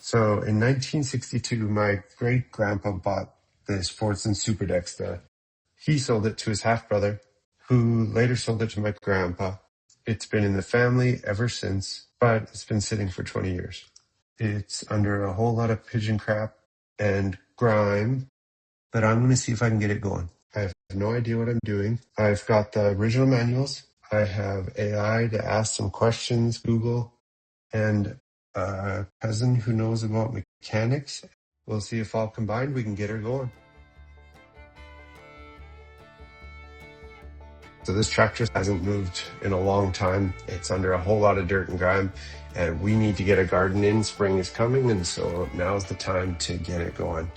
So in 1962, my great-grandpa bought this Fordson Super Dexta. He sold it to his half-brother, who later sold it to my grandpa. It's been in the family ever since, but it's been sitting for 20 years. It's under a whole lot of pigeon crap and grime, but I'm going to see if I can get it going. I have no idea what I'm doing. I've got the original manuals. I have AI to ask some questions, Google, and a cousin who knows about mechanics. We'll see if all combined we can get her going. So this tractor hasn't moved in a long time. It's under a whole lot of dirt and grime, and we need to get a garden in. Spring is coming, and so now's the time to get it going.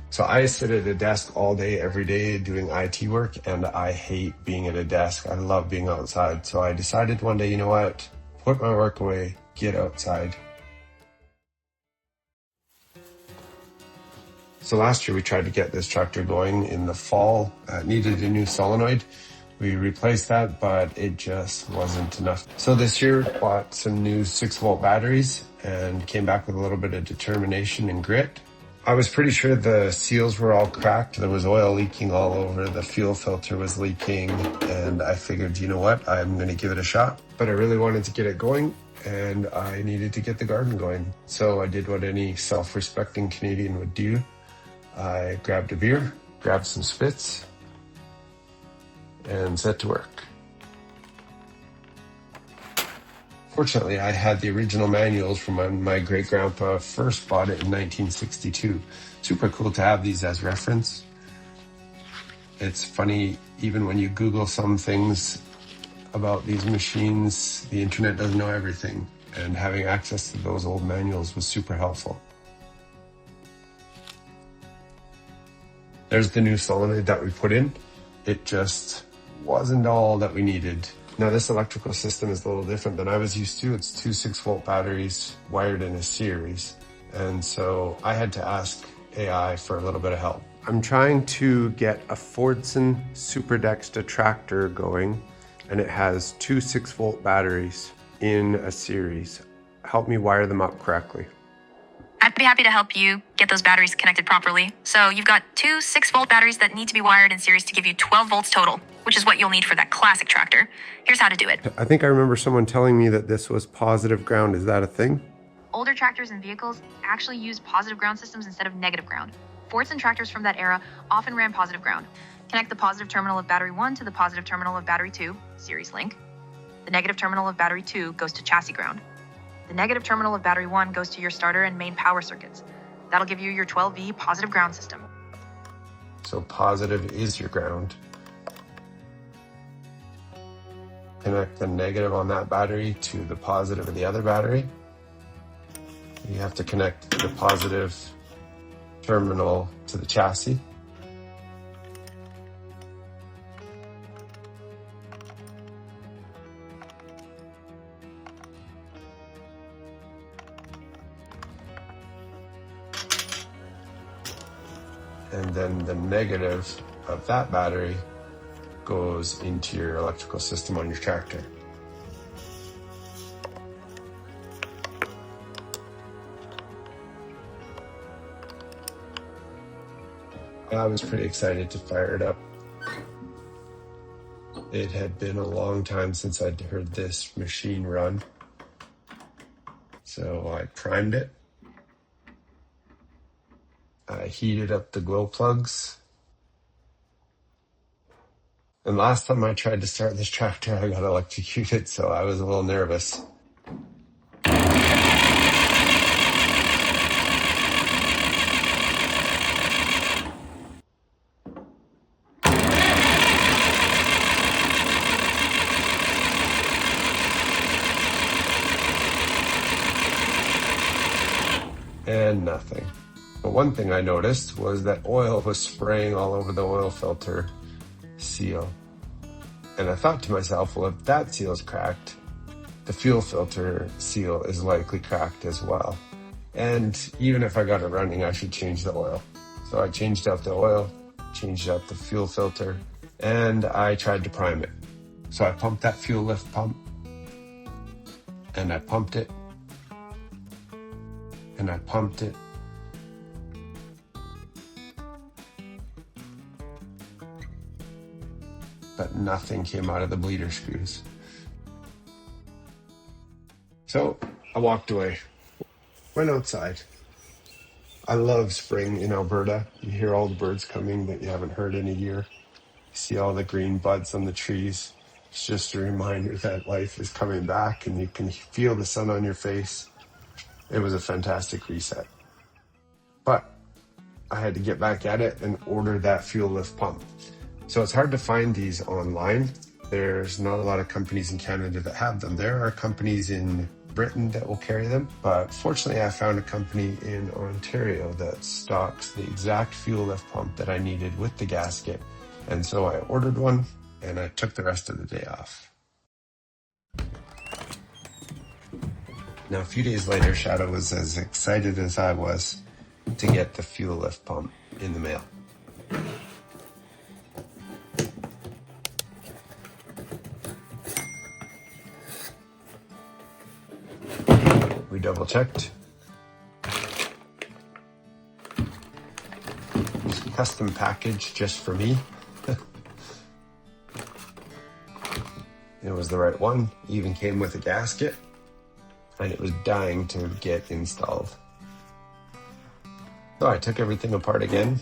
So I sit at a desk all day, every day doing IT work, and I hate being at a desk. I love being outside. So I decided one day, you know what? Put my work away, get outside. So last year we tried to get this tractor going in the fall. It needed a new solenoid. We replaced that, but it just wasn't enough. So this year bought some new 6-volt batteries and came back with a little bit of determination and grit. I was pretty sure the seals were all cracked. There was oil leaking all over. The fuel filter was leaking. And I figured, you know what? I'm going to give it a shot. But I really wanted to get it going, and I needed to get the garden going. So I did what any self-respecting Canadian would do. I grabbed a beer, grabbed some spits, and set to work. Fortunately, I had the original manuals from when my great-grandpa first bought it in 1962. Super cool to have these as reference. It's funny, even when you Google some things about these machines, the internet doesn't know everything, and having access to those old manuals was super helpful. There's the new solenoid that we put in. It just wasn't all that we needed. Now this electrical system is a little different than I was used to. It's 2 6-volt batteries wired in a series. And so I had to ask AI for a little bit of help. I'm trying to get a Fordson Super Dexta tractor going, and it has 2 6-volt batteries in a series. Help me wire them up correctly. I'd be happy to help you get those batteries connected properly. So you've got 2 6-volt batteries that need to be wired in series to give you 12 volts total, which is what you'll need for that classic tractor. Here's how to do it. I think I remember someone telling me that this was positive ground. Is that a thing? Older tractors and vehicles actually use positive ground systems instead of negative ground. Fordson tractors from that era often ran positive ground. Connect the positive terminal of battery 1 to the positive terminal of battery 2, series link. The negative terminal of battery 2 goes to chassis ground. The negative terminal of battery 1 goes to your starter and main power circuits. That'll give you your 12V positive ground system. So positive is your ground. Connect the negative on that battery to the positive of the other battery. You have to connect the positive terminal to the chassis. And then the negative of that battery goes into your electrical system on your tractor. I was pretty excited to fire it up. It had been a long time since I'd heard this machine run. So I primed it. I heated up the glow plugs. And last time I tried to start this tractor, I got electrocuted, so I was a little nervous. And nothing. But one thing I noticed was that oil was spraying all over the oil filter seal. And I thought to myself, well, if that seal is cracked, the fuel filter seal is likely cracked as well. And even if I got it running, I should change the oil. So I changed out the oil, changed out the fuel filter, and I tried to prime it. So I pumped that fuel lift pump, and I pumped it. and I pumped it. But nothing came out of the bleeder screws. So I walked away, went outside. I love spring in Alberta. You hear all the birds coming that you haven't heard in a year. You see all the green buds on the trees. It's just a reminder that life is coming back and you can feel the sun on your face. It was a fantastic reset. But I had to get back at it and order that fuel lift pump. So it's hard to find these online. There's not a lot of companies in Canada that have them. There are companies in Britain that will carry them, but fortunately I found a company in Ontario that stocks the exact fuel lift pump that I needed with the gasket. And so I ordered one and I took the rest of the day off. Now, a few days later, Shadow was as excited as I was to get the fuel lift pump in the mail. We double checked. It's a custom package just for me. It was the right one, even came with a gasket, and it was dying to get installed. So I took everything apart again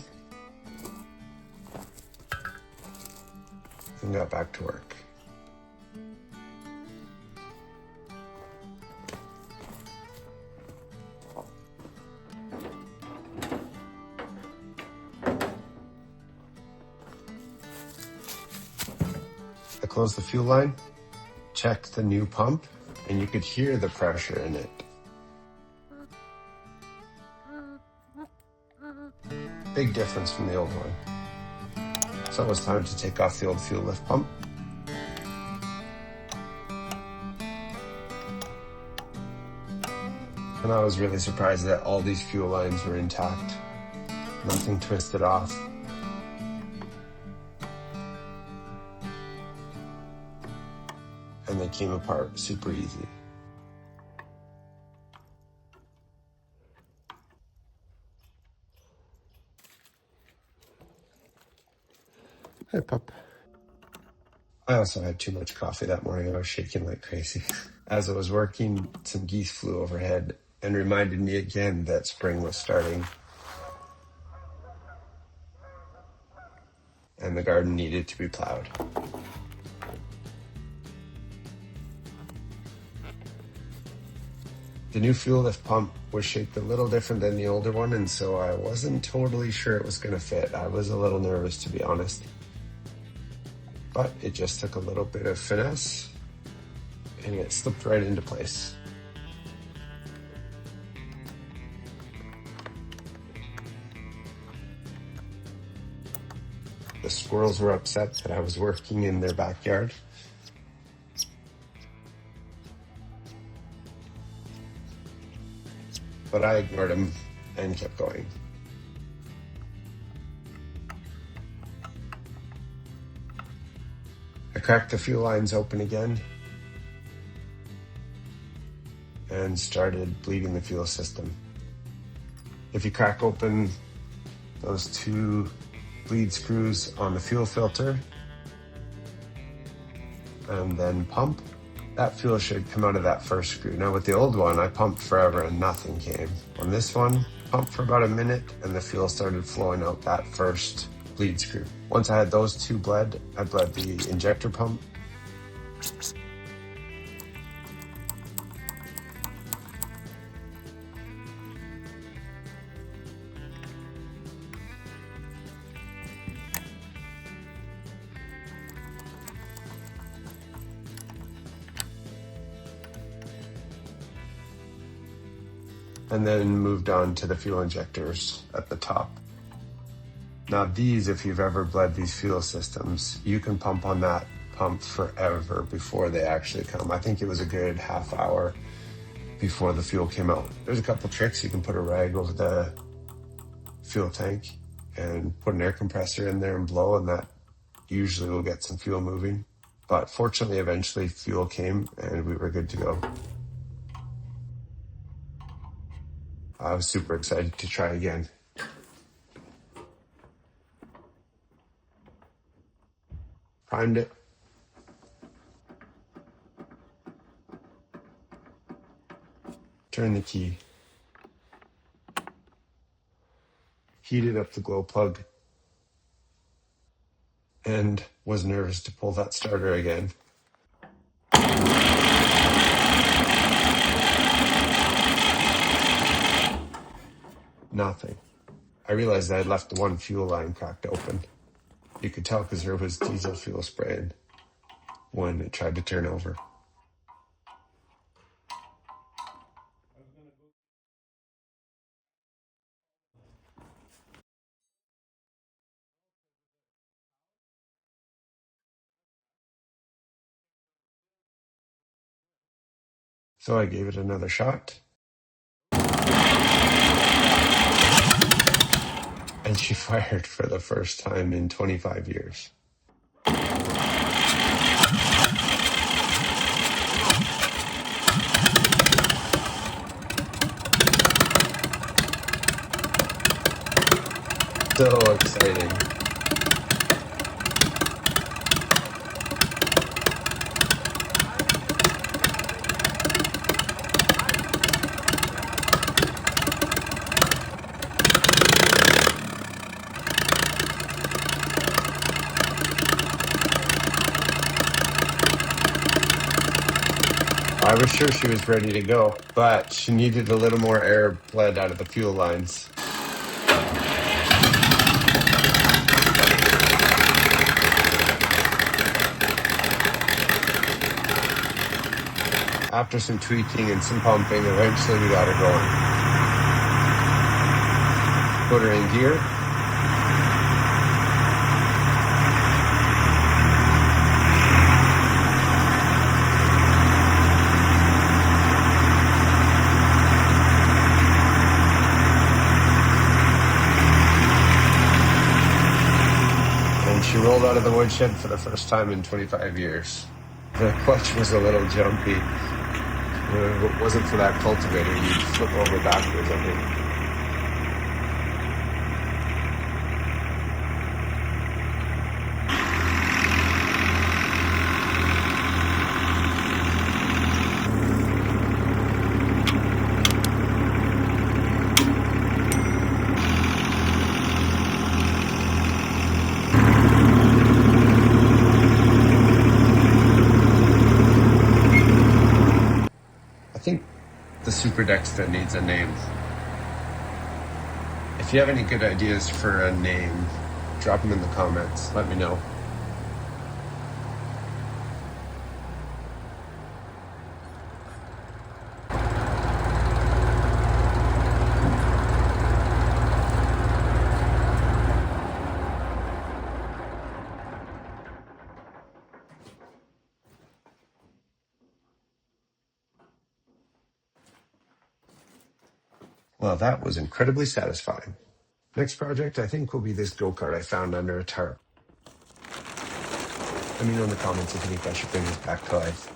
and got back to work. I closed the fuel line, checked the new pump, and you could hear the pressure in it. Big difference from the old one. So it was time to take off the old fuel lift pump. And I was really surprised that all these fuel lines were intact. Nothing twisted off. And they came apart super easy. Hey, pup. I also had too much coffee that morning. I was shaking like crazy. As I was working, some geese flew overhead and reminded me again that spring was starting. And the garden needed to be plowed. The new fuel lift pump was shaped a little different than the older one, and so I wasn't totally sure it was going to fit. I was a little nervous, to be honest. But it just took a little bit of finesse, and it slipped right into place. The squirrels were upset that I was working in their backyard. But I ignored him and kept going. I cracked the fuel lines open again and started bleeding the fuel system. If you crack open those two bleed screws on the fuel filter and then pump, that fuel should come out of that first screw. Now with the old one, I pumped forever and nothing came. On this one, pumped for about a minute and the fuel started flowing out that first bleed screw. Once I had those two bled, I bled the injector pump. And then moved on to the fuel injectors at the top. Now these, if you've ever bled these fuel systems, you can pump on that pump forever before they actually come. I think it was a good half hour before the fuel came out. There's a couple tricks. You can put a rag over the fuel tank and put an air compressor in there and blow, and that usually will get some fuel moving. But fortunately, eventually fuel came and we were good to go. I was super excited to try again. Primed it. Turned the key. Heated up the glow plug. And was nervous to pull that starter again. Nothing. I realized I had left the one fuel line cracked open. You could tell because there was diesel fuel spraying when it tried to turn over. So I gave it another shot. And she fired for the first time in 25 years. So exciting. I was sure she was ready to go, but she needed a little more air bled out of the fuel lines. After some tweaking and some pumping, eventually we got her going. Put her in gear. She rolled out of the woodshed for the first time in 25 years. The clutch was a little jumpy. If it wasn't for that cultivator, you'd flip over backwards, I think. I think the Super Dexta needs a name. If you have any good ideas for a name, drop them in the comments. Let me know. Well, that was incredibly satisfying. Next project, I think, will be this go-kart I found under a tarp. Let me know in the comments if you think I should bring this back to life.